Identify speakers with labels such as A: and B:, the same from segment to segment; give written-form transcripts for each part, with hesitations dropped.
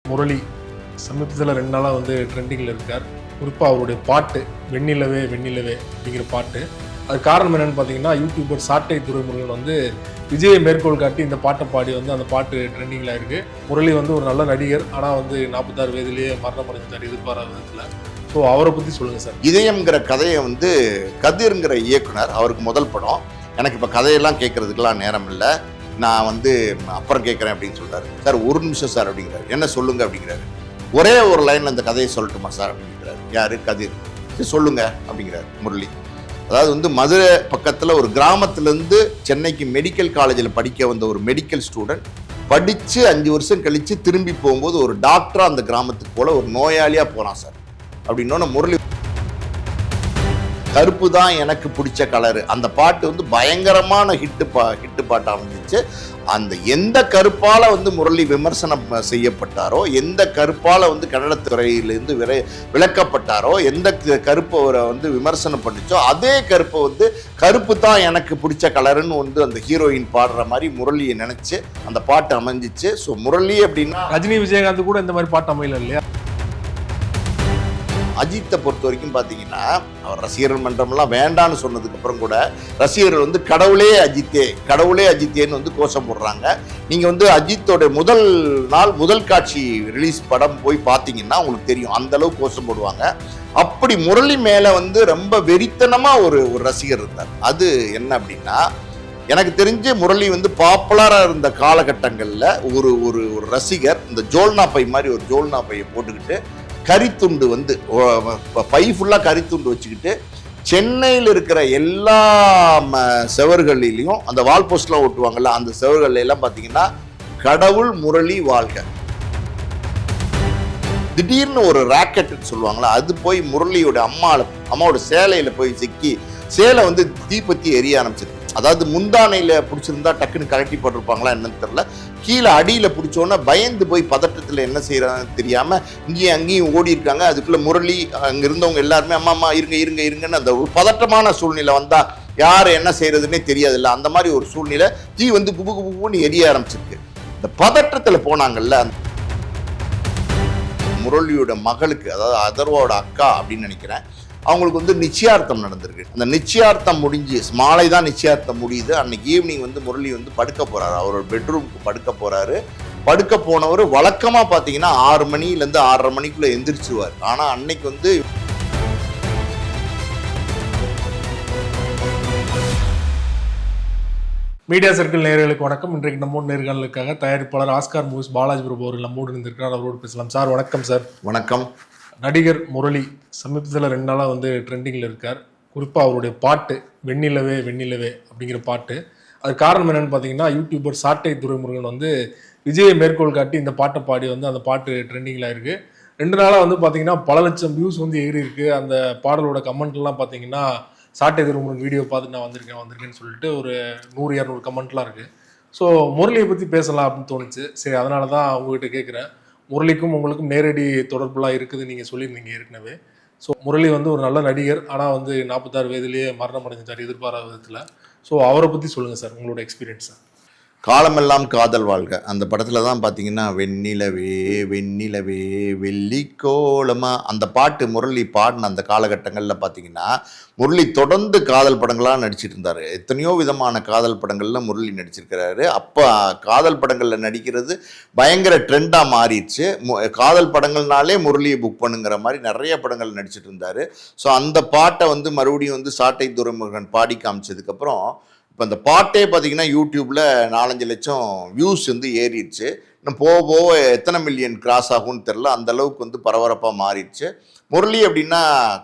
A: முரளி சமீபத்தில் 2 நாளாக வந்து ட்ரெண்டிங்கில் இருக்கார். குறிப்பாக அவருடைய பாட்டு வெண்ணிலவே வெண்ணிலவே அப்படிங்கிற பாட்டு. அது காரணம் என்னென்னு பார்த்தீங்கன்னா, யூடியூபர் சாட்டை துரைமுருகன் வந்து விஜயை மேற்கோள் காட்டி இந்த பாட்டை பாடி வந்து அந்த பாட்டு ட்ரெண்டிங்கில் இருக்குது. முரளி வந்து ஒரு நல்ல நடிகர், ஆனால் வந்து 46 வயதிலேயே மரணம் அடைஞ்சிட்டார் எதிர்பாராத விதத்தில். ஸோ அவரை பற்றி சொல்லுங்கள் சார்.
B: இதயம்ங்கிற கதையை வந்து கதிர்ங்கிற இயக்குனர், அவருக்கு முதல் படம். எனக்கு இப்போ கதையெல்லாம் கேட்கறதுக்கெல்லாம் நேரம் இல்லை, நான் வந்து அப்புறம் கேட்குறேன் அப்படின்னு சொல்கிறாரு. சார் ஒரு நிமிஷம் சார் அப்படிங்கிறாரு. என்ன சொல்லுங்க அப்படிங்கிறாரு. ஒரே ஒரு லைனில் அந்த கதையை சொல்லட்டுமா சார் அப்படிங்கிறாரு. யார்? கதிர். சொல்லுங்க அப்படிங்கிறாரு முரளி. அதாவது வந்து மதுரை பக்கத்தில் ஒரு கிராமத்துலேருந்து சென்னைக்கு மெடிக்கல் காலேஜில் படிக்க வந்த ஒரு மெடிக்கல் ஸ்டூடெண்ட் படித்து 5 வருஷம் கழித்து திரும்பி போகும்போது ஒரு டாக்டராக அந்த கிராமத்துக்கு போல ஒரு நோயாளியாக போகிறான் சார் அப்படின்னோன்னு முரளி கருப்பு தான் எனக்கு பிடிச்ச கலரு அந்த பாட்டு வந்து பயங்கரமான ஹிட்டு பாட்டாக அமைஞ்சிச்சு. அந்த எந்த கருப்பால் வந்து முரளி விமர்சனம் செய்யப்பட்டாரோ, எந்த கருப்பால் வந்து கன்னடத்துறையிலேருந்து விளக்கப்பட்டாரோ, எந்த கருப்பை அவரை வந்து விமர்சனம் பண்ணிச்சோ, அதே கருப்பை வந்து கருப்பு தான் எனக்கு பிடிச்ச கலருன்னு வந்து அந்த ஹீரோயின் பாடுற மாதிரி முரளியை நினச்சி அந்த பாட்டு அமைஞ்சிச்சு. ஸோ முரளி அப்படின்னா
A: ரஜினி விஜயகாந்த் கூட இந்த மாதிரி பாட்டு அமையல இல்லையா?
B: அஜித்தை பொறுத்த வரைக்கும் பார்த்தீங்கன்னா, அவர் ரசிகர்கள் மன்றம்லாம் வேண்டான்னு சொன்னதுக்கப்புறம் கூட ரசிகர்கள் வந்து கடவுளே அஜித்தேன்னு வந்து கோஷம் போடுறாங்க. நீங்கள் வந்து அஜித்தோட முதல் காட்சி ரிலீஸ் படம் போய் பார்த்தீங்கன்னா உங்களுக்கு தெரியும், அந்த அளவுக்கு கோஷம் போடுவாங்க. அப்படி முரளி மேலே வந்து ரொம்ப வெறித்தனமாக ஒரு ரசிகர் இருந்தார். அது என்ன அப்படின்னா, எனக்கு தெரிஞ்சு முரளி வந்து பாப்புலராக இருந்த காலகட்டங்களில் ஒரு ரசிகர் இந்த ஜோல்னா பை மாதிரி ஒரு ஜோல்னா பையை போட்டுக்கிட்டு கரித்துண்டு வந்து பை ஃபுல்லாக கரித்துண்டு வச்சுக்கிட்டு சென்னையில் இருக்கிற எல்லா செவர்களிலையும் அந்த வால் போஸ்ட்லாம் ஓட்டுவாங்கல்ல, அந்த செவர்கள் எல்லாம் பார்த்தீங்கன்னா கடவுள் முரளி வாழ்க. திடீர்னு ஒரு ராக்கெட்டுன்னு சொல்லுவாங்களா, அது போய் முரளியோட அம்மாவோட சேலையில் போய் சிக்கி சேலை வந்து தீப்பத்தி எரிய ஆரம்பிச்சிருக்கு. அதாவது முந்தானையில் பிடிச்சிருந்தா டக்குன்னு கலட்டி போட்டிருப்பாங்களா என்னன்னு தெரியல. கீழே அடியில் பிடிச்சோன்னா பயந்து போய் பதட்டத்தில் என்ன செய்யறாங்கன்னு தெரியாமல் இங்கேயும் அங்கேயும் ஓடி இருக்காங்க. அதுக்குள்ளே முரளி அங்கே இருந்தவங்க எல்லாருமே அம்மா இருங்கன்னு அந்த ஒரு பதட்டமான சூழ்நிலை வந்தால் யார் என்ன செய்யறதுன்னே தெரியாதுல்ல, அந்த மாதிரி ஒரு சூழ்நிலை. தீ வந்து குபுன்னு எரிய ஆரம்பிச்சிருக்கு. இந்த பதட்டத்தில் போனாங்கல்ல, முரளியோட மகளுக்கு, அதாவது அதர்வாவோட அக்கா அப்படின்னு நினைக்கிறேன், அவங்களுக்கு வந்து நிச்சயார்த்தம் நடந்திருக்கு. அந்த நிச்சயார்த்தம் முடிஞ்சு மாலை தான் நிச்சயார்த்தம் முடியுது. அன்னைக்கு ஈவினிங் வந்து முரளி வந்து படுக்க போறாரு, அவரோட பெட்ரூமுக்கு படுக்க போறாரு. படுக்க போனவர் வழக்கமாக பார்த்தீங்கன்னா 6 மணிலேருந்து 6:30 மணிக்குள்ளே எந்திரிச்சிருவார். ஆனால் அன்னைக்கு வந்து
A: மீடியா சர்க்கிள் நேயர்களுக்கு வணக்கம். இன்றைக்கு நம்மோடு நேர்காணலுக்காக தயாரிப்பாளர் ஆஸ்கார் மூவிஸ் பாலாஜி பிரபு அவர்கள் நம்மோடு இருந்திருக்கிறார். அவரோடு பேசலாம். சார் வணக்கம். சார்
B: வணக்கம்.
A: நடிகர் முரளி சமீபத்தில் 2 நாளாக வந்து ட்ரெண்டிங்கில் இருக்கார். குறிப்பாக அவருடைய பாட்டு வெண்ணிலவே வெண்ணிலவே அப்படிங்கிற பாட்டு. அது காரணம் என்னென்னு பார்த்தீங்கன்னா, யூடியூபர் சாட்டை துரைமுருகன் வந்து விஜயை மேற்கோள் காட்டி இந்த பாட்டை பாடி வந்து அந்த பாட்டு ட்ரெண்டிங்கில் இருக்குது. 2 நாளாக வந்து பார்த்தீங்கன்னா பல லட்சம் வியூஸ் வந்து ஏறி இருக்குது. அந்த பாடலோட கமெண்ட்லாம் பார்த்தீங்கன்னா, சாட்டை துரைமுருகன் வீடியோ பார்த்து நான் வந்திருக்கேன்னு சொல்லிட்டு ஒரு 100-200 கமெண்ட்லாம் இருக்குது. ஸோ முரளியை பற்றி பேசலாம் அப்படின்னு தோணுச்சு. சரி, அதனால தான் உங்ககிட்ட கேட்குறேன். முரளிக்கும் உங்களுக்கும் நேரடி தொடர்புலாம் இருக்குது நீங்கள் சொல்லியிருந்தீங்க ஏற்கனவே. ஸோ முரளி வந்து ஒரு நல்ல நடிகர், ஆனால் வந்து 46 வயதிலேயே மரணம் அடைஞ்சிட்டார் எதிர்பாராத விதத்தில். ஸோ அவரை பற்றி சொல்லுங்கள் சார், உங்களோட எக்ஸ்பீரியன்ஸை.
B: காலமெல்லாம் காதல் வாழ்க அந்த படத்தில் தான் பார்த்தீங்கன்னா வெண்ணிலவே வெண்ணிலவே வெள்ளிக்கோளமா அந்த பாட்டு முரளி பாடின அந்த காலகட்டங்களில் பார்த்தீங்கன்னா, முரளி தொடர்ந்து காதல் படங்களாக நடிச்சிட்டு இருந்தார். எத்தனையோ விதமான காதல் படங்களில் முரளி நடிச்சிருக்கிறாரு. அப்போ காதல் படங்களில் நடிக்கிறது பயங்கர ட்ரெண்டாக மாறிடுச்சு. காதல் படங்கள்னாலே முரளியை புக் பண்ணுங்கிற மாதிரி நிறைய படங்கள் நடிச்சிட்டு இருந்தார். ஸோ அந்த பாட்டை வந்து மறுபடியும் வந்து சாட்டை துரைமுருகன் பாடி காமிச்சதுக்கப்புறம் இப்போ அந்த பாட்டே பார்த்தீங்கன்னா யூடியூப்பில் 4-5 லட்சம் வியூஸ் வந்து ஏறிடுச்சு. இன்னும் போக போக எத்தனை மில்லியன் கிராஸ் ஆகும்னு தெரில, அந்த அளவுக்கு வந்து பரபரப்பாக மாறிடுச்சு. முரளி அப்படின்னா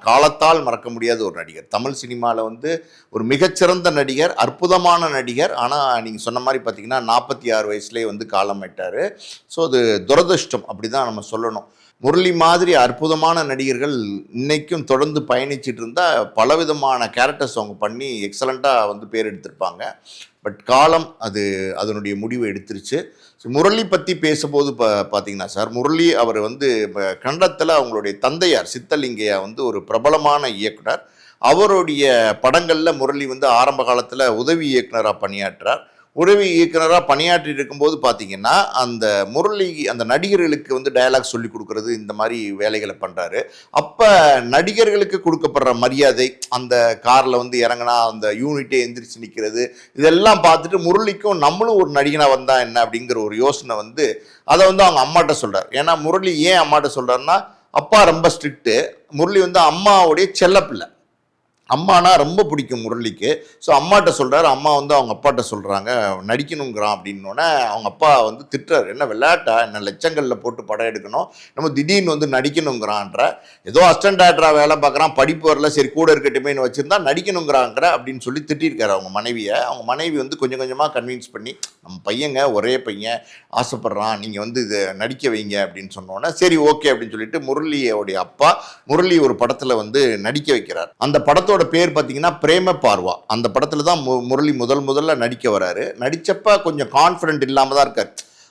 B: காலத்தால் மறக்க முடியாத ஒரு நடிகர். தமிழ் சினிமாவில் வந்து ஒரு மிகச்சிறந்த நடிகர், அற்புதமான நடிகர். ஆனால் நீங்கள் சொன்ன மாதிரி பார்த்தீங்கன்னா 46 வயசுலேயே வந்து காலமாயிட்டார். ஸோ அது துரதிர்ஷ்டம் அப்படி தான் நம்ம சொல்லணும். முரளி மாதிரி அற்புதமான நடிகர்கள் இன்னைக்கும் தொடர்ந்து பயணிச்சுட்டு இருந்தால் பலவிதமான கேரக்டர்ஸ் அவங்க பண்ணி எக்ஸலண்ட்டாக வந்து பேர் எடுத்திருப்பாங்க. பட் காலம் அதனுடைய முடிவை எடுத்துருச்சு. முரளி பற்றி பேசும்போது பார்த்தீங்கன்னா சார், முரளி அவர் வந்து கன்னடத்தில் அவங்களுடைய தந்தையார் சித்தலிங்கையா வந்து ஒரு பிரபலமான இயக்குனர். அவருடைய படங்களில் முரளி வந்து ஆரம்ப காலத்தில் உதவி இயக்குனராக பணியாற்றார். உதவி இயக்குனராக பணியாற்றி இருக்கும்போது பார்த்தீங்கன்னா அந்த முரளி அந்த நடிகர்களுக்கு வந்து டயலாக் சொல்லி கொடுக்கறது இந்த மாதிரி வேலைகளை பண்ணுறாரு. அப்போ நடிகர்களுக்கு கொடுக்கப்படுற மரியாதை, அந்த காரில் வந்து இறங்கினா அந்த யூனிட்டே எந்திரிச்சு நிற்கிறது, இதெல்லாம் பார்த்துட்டு முரளிக்கும் நம்மளும் ஒரு நடிகனாக வந்தா என்ன அப்படிங்கிற ஒரு யோசனை வந்து அதை வந்து அவங்க அம்மாட்ட சொல்கிறார். ஏன்னா முரளி ஏன் அம்மாட்ட சொல்கிறாருன்னா, அப்பா ரொம்ப ஸ்ட்ரிக்ட்டு, முரளி வந்து அம்மாவுடைய செல்லப்பிள்ளை, அம்மானா ரொம்ப பிடிக்கும் முரளிக்கு. ஸோ அம்மாட்ட சொல்கிறாரு, அம்மா வந்து அவங்க அப்பாட்ட சொல்கிறாங்க நடிக்கணுங்கிறான் அப்படின்னோடனே அவங்க அப்பா வந்து திட்டுறாரு, என்ன விளையாட்டா, என்ன லட்சங்களில் போட்டு படம் எடுக்கணும், நம்ம திடீர்னு வந்து நடிக்கணுங்கிறான்ற, ஏதோ அசிஸ்டன்ட் டைரக்டராக வேலை பார்க்குறான், படிப்பு வரல, சரி கூட இருக்கட்டுமேனு வச்சுருந்தா நடிக்கணுங்கிறாங்கிற அப்படின்னு சொல்லி திட்டிருக்காரு அவங்க மனைவியை. அவங்க மனைவி வந்து கொஞ்சம் கொஞ்சமாக கன்வின்ஸ் பண்ணி, நம்ம பையங்க ஒரே பையன் ஆசைப்படுறான், நீங்கள் வந்து இது நடிக்க வைங்க அப்படின்னு சொன்னோன்னே சரி ஓகே அப்படின்னு சொல்லிட்டு முரளியோடைய அப்பா முரளி ஒரு படத்தில் வந்து நடிக்க வைக்கிறார். அந்த படத்தோட பேர் பார்த்தீங்கன்னா பிரேம பார்வா. அந்த படத்தில் தான் முரளி முதல்ல நடிக்க வராரு. நடிச்சப்ப கொஞ்சம் கான்ஃபிடென்ட் இல்லாமல் தான் இருக்கார்.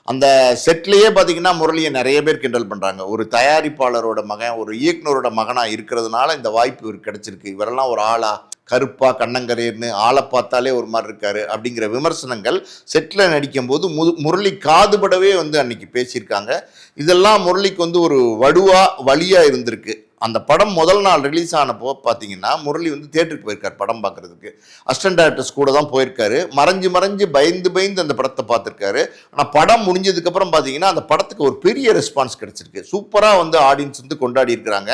B: அந்த செட்லேயே பார்த்தீங்கன்னா முரளியை நிறைய பேர் கிண்டல் பண்ணுறாங்க. ஒரு தயாரிப்பாளரோட மகன், ஒரு இயக்குனரோட மகனாக இருக்கிறதுனால இந்த வாய்ப்பு இவருக்கு கிடைச்சிருக்கு, இவரெல்லாம் ஒரு ஆளா, கருப்பா கண்ணங்கரேர்னு ஆளை பார்த்தாலே ஒரு மாதிரி இருக்காரு அப்படிங்கிற விமர்சனங்கள் செட்டில் நடிக்கும் போது முரளி காதுபடவே வந்து அன்னைக்கு பேசியிருக்காங்க. இதெல்லாம் முரளிக்கு வந்து ஒரு வழியாக இருந்திருக்கு. அந்த படம் முதல் நாள் ரிலீஸ் ஆனப்போ பார்த்தீங்கன்னா முரளி வந்து தியேட்டருக்கு போயிருக்காரு படம் பார்க்குறதுக்கு. அசிஸ்டன்ட் டைரக்டர்ஸ் கூட தான் போயிருக்காரு. மறைஞ்சு பயந்து அந்த படத்தை பார்த்துருக்காரு. ஆனால் படம் முடிஞ்சதுக்கப்புறம் பார்த்தீங்கன்னா அந்த படத்துக்கு ஒரு பெரிய ரெஸ்பான்ஸ் கிடச்சிருக்கு. சூப்பராக வந்து ஆடியன்ஸ் வந்து கொண்டாடி இருக்கிறாங்க.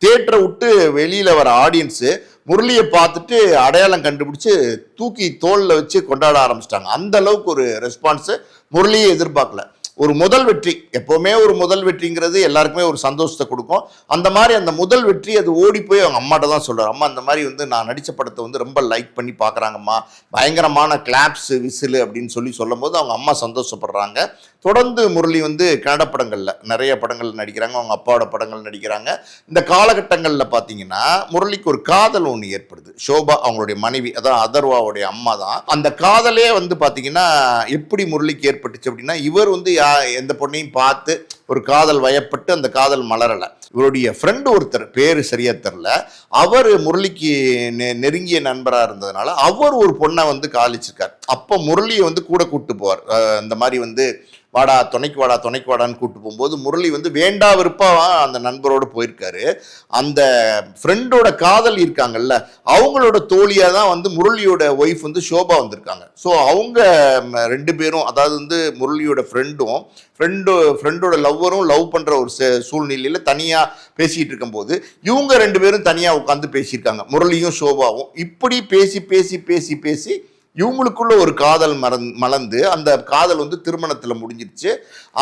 B: தியேட்டரை விட்டு வெளியில் வர ஆடியன்ஸு முரளியை பார்த்துட்டு அடையாளம் கண்டுபிடிச்சி தூக்கி தோளில் வச்சு கொண்டாட ஆரம்பிச்சிட்டாங்க. அந்த அளவுக்கு ஒரு ரெஸ்பான்ஸு முரளியை எதிர்பார்க்கல. ஒரு முதல் வெற்றி, எப்போவுமே ஒரு முதல் வெற்றிங்கிறது எல்லாருக்குமே ஒரு சந்தோஷத்தை கொடுக்கும். அந்த மாதிரி அந்த முதல் வெற்றி அது ஓடி போய் அவங்க அம்மாட்ட தான் சொல்கிறார், அம்மா இந்த மாதிரி வந்து நான் நடித்த படத்தை வந்து ரொம்ப லைக் பண்ணி பார்க்குறாங்கம்மா, பயங்கரமான கிளாப்ஸு விசிலு அப்படின்னு சொல்லும் போது அவங்க அம்மா சந்தோஷப்படுறாங்க. தொடர்ந்து முரளி வந்து கன்னட படங்களில் நிறைய படங்கள் நடிக்கிறாங்க, அவங்க அப்பாவோட படங்கள் நடிக்கிறாங்க. இந்த காலகட்டங்களில் பார்த்தீங்கன்னா முரளிக்கு ஒரு காதல் ஒன்று ஏற்படுது. ஷோபா அவங்களுடைய மனைவி, அதான் அதர்வாவுடைய அம்மா தான். அந்த காதலே வந்து பார்த்தீங்கன்னா எப்படி முரளிக்கு ஏற்பட்டுச்சு அப்படின்னா, இவர் வந்து எந்த பொண்ணையும் பார்த்து ஒரு காதல் வயப்பட்டு அந்த காதல் மலரலை. இவருடைய ஃப்ரெண்டு ஒருத்தர், பேரு சரியா தெரில, அவர் முரளிக்கு நெருங்கிய நண்பராக இருந்ததுனால அவர் ஒரு பொண்ணை வந்து காதலிச்சிருக்கார். அப்போ முரளியை வந்து கூட கூப்பிட்டு போவார். இந்த மாதிரி வந்து வாடா துணைக்கு வாடான்னு கூப்பிட்டு போகும்போது முரளி வந்து வேண்டா விருப்பா அந்த நண்பரோடு போயிருக்காரு. அந்த ஃப்ரெண்டோட காதல் இருக்காங்கல்ல, அவங்களோட தோழியாக தான் வந்து முரளியோட ஒய்ஃப் வந்து ஷோபா வந்திருக்காங்க. ஸோ அவங்க ரெண்டு பேரும், அதாவது வந்து முரளியோட ஃப்ரெண்டோட லவ்வரும் லவ் பண்ணுற ஒரு சூழ்நிலையில் தனியாக பேசிகிட்டு இருக்கும்போது இவங்க ரெண்டு பேரும் தனியாக உட்காந்து பேசியிருக்காங்க, முரளியும் ஷோபாவும். இப்படி பேசி இவங்களுக்குள்ள ஒரு காதல் மலர்ந்து அந்த காதல் வந்து திருமணத்தில் முடிஞ்சிருச்சு.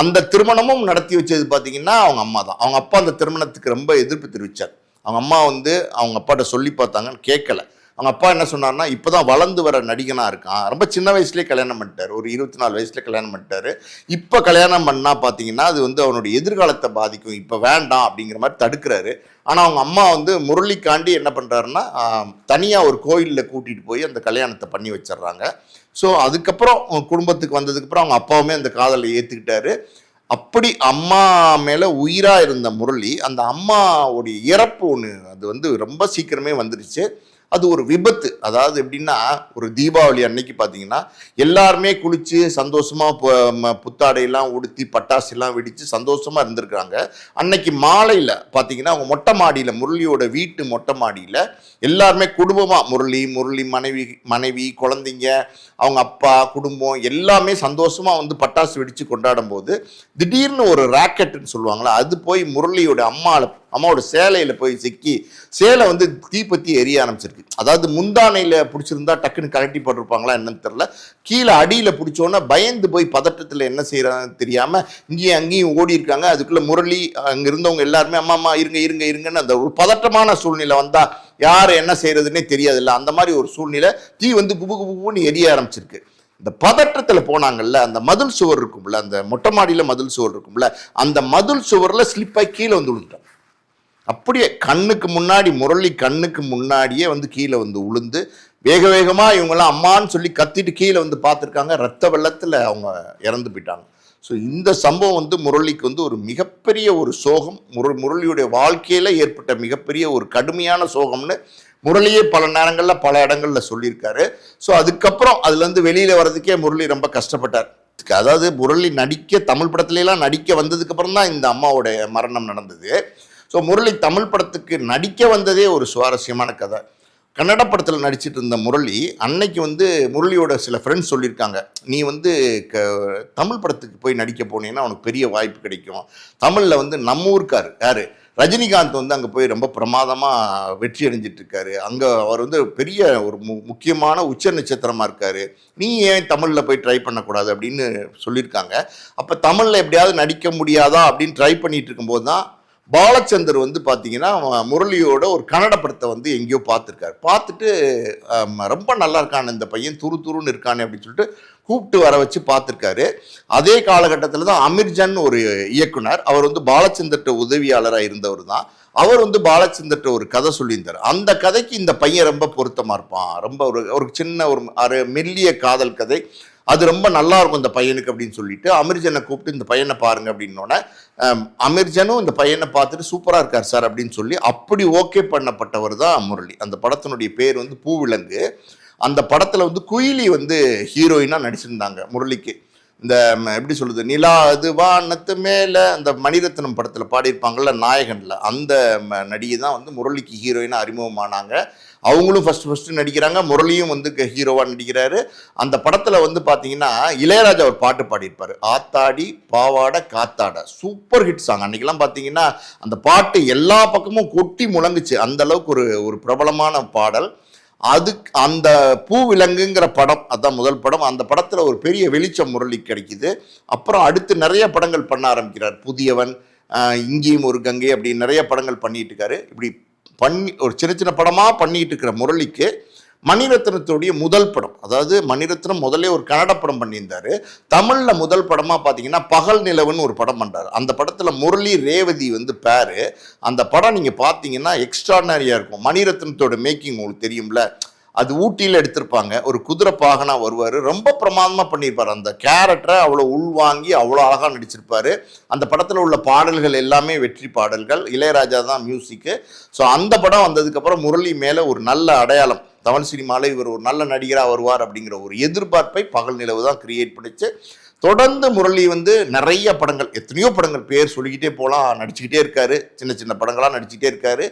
B: அந்த திருமணமும் நடத்தி வச்சது பார்த்தீங்கன்னா அவங்க அம்மா தான். அவங்க அப்பா அந்த திருமணத்துக்கு ரொம்ப எதிர்ப்பு தெரிவித்தார். அவங்க அம்மா வந்து அவங்க அப்பாட்ட சொல்லி பார்த்தாங்கன்னு கேட்கல. அவங்க அப்பா என்ன சொன்னார்னா, இப்போ தான் வளர்ந்து வர நடிகனாக இருக்கான், ரொம்ப சின்ன வயசுலேயே கல்யாணம் பண்ணிட்டார், ஒரு 24 வயசுல கல்யாணம் பண்ணிட்டாரு. இப்போ கல்யாணம் பண்ணால் பார்த்தீங்கன்னா அது வந்து அவனுடைய எதிர்காலத்தை பாதிக்கும், இப்போ வேண்டாம் அப்படிங்கிற மாதிரி தடுக்கிறாரு. ஆனால் அவங்க அம்மா வந்து முரளிக்காண்டி என்ன பண்ணுறாருன்னா, தனியாக ஒரு கோயிலில் கூட்டிகிட்டு போய் அந்த கல்யாணத்தை பண்ணி வச்சிடுறாங்க. ஸோ அதுக்கப்புறம் குடும்பத்துக்கு வந்ததுக்கப்புறம் அவங்க அப்பாவுமே அந்த காதலை ஏற்றுக்கிட்டாரு. அப்படி அம்மா மேலே உயிராக இருந்த முரளி, அந்த அம்மாவுடைய இறப்பு ஒன்று அது வந்து ரொம்ப சீக்கிரமே வந்துடுச்சு. அது ஒரு விபத்து. அதாவது எப்படின்னா, ஒரு தீபாவளி அன்னைக்கு பார்த்தீங்கன்னா எல்லாருமே குளிச்சு சந்தோஷமாக புத்தாடையெல்லாம் உடுத்தி பட்டாசுலாம் வெடித்து சந்தோஷமாக இருந்திருக்காங்க. அன்னைக்கு மாலையில் பார்த்தீங்கன்னா அவங்க மொட்டை மாடியில், முரளியோட வீட்டு மொட்டை மாடியில் எல்லாருமே குடும்பமாக, முரளி மனைவி குழந்தைங்க, அவங்க அப்பா குடும்பம் எல்லாமே சந்தோஷமாக வந்து பட்டாசு வெடித்து கொண்டாடும் போது திடீர்னு ஒரு ராக்கெட்டுன்னு சொல்லுவாங்களா, அது போய் முரளியோட அம்மாவோட சேலையில் போய் சிக்கி சேலை வந்து தீப்பத்தி எரிய ஆரம்பிச்சிருக்கு. அதாவது முந்தானையில் பிடிச்சிருந்தா டக்குன்னு கலட்டி போட்டிருப்பாங்களா என்னன்னு தெரியல, கீழே அடியில் பிடிச்சோன்னா பயந்து போய் பதட்டத்தில் என்ன செய்யறாங்கன்னு தெரியாமல் இங்கேயும் அங்கேயும் ஓடி இருக்காங்க. அதுக்குள்ளே முரளி அங்கே இருந்தவங்க எல்லாருமே அம்மா இருங்கன்னு அந்த ஒரு பதட்டமான சூழ்நிலை வந்தால் யார் என்ன செய்யறதுன்னே தெரியாதுல்ல, அந்த மாதிரி ஒரு சூழ்நிலை. தீ வந்து குபுன்னு எரிய ஆரம்பிச்சிருக்கு. இந்த பதற்றத்தில் போனாங்கல்ல, அந்த மதில் சுவர் இருக்கும்ல, அந்த மொட்டை மாடியில் மதில் சுவர் இருக்கும்ல, அந்த மதில் சுவரில் ஸ்லிப்பாகி கீழே வந்து விழுந்துட்டான். அப்படியே முரளி கண்ணுக்கு முன்னாடியே வந்து கீழே வந்து உளுந்து வேகமாக இவங்கெல்லாம் அம்மான்னு சொல்லி கத்திட்டு கீழே வந்து பார்த்துருக்காங்க. ரத்த வெள்ளத்தில் அவங்க இறந்து போயிட்டாங்க. ஸோ இந்த சம்பவம் வந்து முரளிக்கு வந்து ஒரு மிகப்பெரிய ஒரு சோகம், முரளியுடைய வாழ்க்கையில் ஏற்பட்ட மிகப்பெரிய ஒரு கடுமையான சோகம்னு முரளியே பல நேரங்களில் பல இடங்கள்ல சொல்லியிருக்காரு. ஸோ அதுக்கப்புறம் அதுலேருந்து வெளியில் வர்றதுக்கே முரளி ரொம்ப கஷ்டப்பட்டார். அதாவது முரளி தமிழ் படத்துலலாம் நடிக்க வந்ததுக்கு அப்புறம் தான் இந்த அம்மாவோட மரணம் நடந்தது. ஸோ முரளி தமிழ் படத்துக்கு நடிக்க வந்ததே ஒரு சுவாரஸ்யமான கதை. கன்னட படத்தில் நடிச்சிட்டு இருந்த முரளி அன்னைக்கு வந்து முரளியோட சில ஃப்ரெண்ட்ஸ் சொல்லியிருக்காங்க, நீ வந்து தமிழ் படத்துக்கு போய் நடிக்க போனீங்கன்னா உனக்கு பெரிய வாய்ப்பு கிடைக்கும். தமிழில் வந்து நம்ம ஊருக்கார் யார் ரஜினிகாந்த் வந்து அங்கே போய் ரொம்ப பிரமாதமாக வெற்றி அடைஞ்சிட்டு இருக்காரு. அங்கே அவர் வந்து பெரிய ஒரு முக்கியமான உச்ச நட்சத்திரமாக இருக்காரு. நீ ஏன் தமிழில் போய் ட்ரை பண்ணக்கூடாது அப்படின்னு சொல்லியிருக்காங்க. அப்போ தமிழில் எப்படியாவது நடிக்க முடியாதா அப்படின்னு ட்ரை பண்ணிட்டு இருக்கும்போது தான் பாலச்சந்தர் வந்து பார்த்தீங்கன்னா முரளியோட ஒரு கன்னட படத்தை வந்து எங்கேயோ பார்த்துருக்காரு. பார்த்துட்டு ரொம்ப நல்லா இருக்கான் இந்த பையன், துருன்னு இருக்கானே அப்படின்னு சொல்லிட்டு கூப்பிட்டு வர வச்சு பார்த்துருக்காரு. அதே காலகட்டத்தில் தான் அமீர்ஜான் ஒரு இயக்குனர், அவர் வந்து பாலச்சந்தர்கிட்ட உதவியாளராக இருந்தவர் தான். அவர் வந்து பாலச்சந்தர்கிட்ட ஒரு கதை சொல்லியிருந்தார். அந்த கதைக்கு இந்த பையன் ரொம்ப பொருத்தமாக இருப்பான், ரொம்ப ஒரு சின்ன ஒரு மெல்லிய காதல் கதை, அது ரொம்ப நல்லா இருக்கும் இந்த பையனுக்கு அப்படின்னு சொல்லிட்டு அமீர்ஜனை கூப்பிட்டு இந்த பையனை பாருங்க அப்படின்னோடனே அமீர்ஜனும் இந்த பையனை பார்த்துட்டு சூப்பராக இருக்கார் சார் அப்படின்னு சொல்லி அப்படி ஓகே பண்ணப்பட்டவர் தான் முரளி. அந்த படத்தினுடைய பேர் வந்து பூவிலங்கு. அந்த படத்தில் வந்து குயிலி வந்து ஹீரோயினாக நடிச்சிருந்தாங்க முரளிக்கு. இந்த எப்படி சொல்லுது, நிலா அது வானத்து மேலே அந்த மணிரத்னம் படத்தில் பாடியிருப்பாங்கள்ல நாயகனில், அந்த நடிகை தான் வந்து முரளிக்கு ஹீரோயினாக அறிமுகமானாங்க. அவங்களும் ஃபஸ்ட்டு நடிக்கிறாங்க, முரளியும் வந்து ஹீரோவாக நடிக்கிறாரு. அந்த படத்தில் வந்து பார்த்தீங்கன்னா இளையராஜா ஒரு பாட்டு பாடியிருப்பார், ஆத்தாடி பாவாடை காத்தாட, சூப்பர் ஹிட் சாங். அன்றைக்கெல்லாம் பார்த்தீங்கன்னா அந்த பாட்டு எல்லா பக்கமும் கொட்டி முழங்குச்சு, அந்த அளவுக்கு ஒரு பிரபலமான பாடல். அந்த பூவிலங்குங்கிற படம் அதான் முதல் படம். அந்த படத்தில் ஒரு பெரிய வெளிச்சம் முரளி கிடைக்குது. அப்புறம் அடுத்து நிறைய படங்கள் பண்ண ஆரம்பிக்கிறார். புதியவன், இங்கேயும் ஒரு கங்கை, அப்படி நிறைய படங்கள் பண்ணிட்டு இருக்காரு. இப்படி ஒரு சின்ன படமாக பண்ணிட்டு இருக்கிற முரளிக்கு மணிரத்னத்துடைய முதல் படம், அதாவது மணிரத்னம் முதல்ல ஒரு கன்னட படம் பண்ணியிருந்தாரு. தமிழில் முதல் படமாக பார்த்தீங்கன்னா பகல் நிலவுன்னு ஒரு படம் பண்ணுறாரு. அந்த படத்தில் முரளி ரேவதி வந்து பேரு. அந்த படம் நீங்கள் பார்த்தீங்கன்னா எக்ஸ்ட்ராடனரியாக இருக்கும். மணிரத்னத்தோட மேக்கிங் உங்களுக்கு தெரியும்ல, அது ஊட்டியில் எடுத்திருப்பாங்க. ஒரு குதிரை பாகனா வருவார், ரொம்ப பிரமாதமாக பண்ணியிருப்பார். அந்த கேரக்டரை அவ்வளோ உள்வாங்கி அவ்வளோ அழகாக நடிச்சிருப்பார். அந்த படத்தில் உள்ள பாடல்கள் எல்லாமே வெற்றி பாடல்கள், இளையராஜா தான் மியூசிக்கு. ஸோ அந்த படம் வந்ததுக்கப்புறம் முரளி மேலே ஒரு நல்ல அடையாளம், தமிழ் சினிமாவில் இவர் ஒரு நல்ல நடிகராக வருவார் அப்படிங்கிற ஒரு எதிர்பார்ப்பை பகல் நிலவு தான் கிரியேட் பண்ணிச்சு. தொடர்ந்து முரளி வந்து நிறைய படங்கள், எத்தனையோ படங்கள் பேர் சொல்லிக்கிட்டே போகலாம், நடிச்சுக்கிட்டே இருக்காரு. சின்ன படங்களாக நடிச்சுக்கிட்டே இருக்காரு.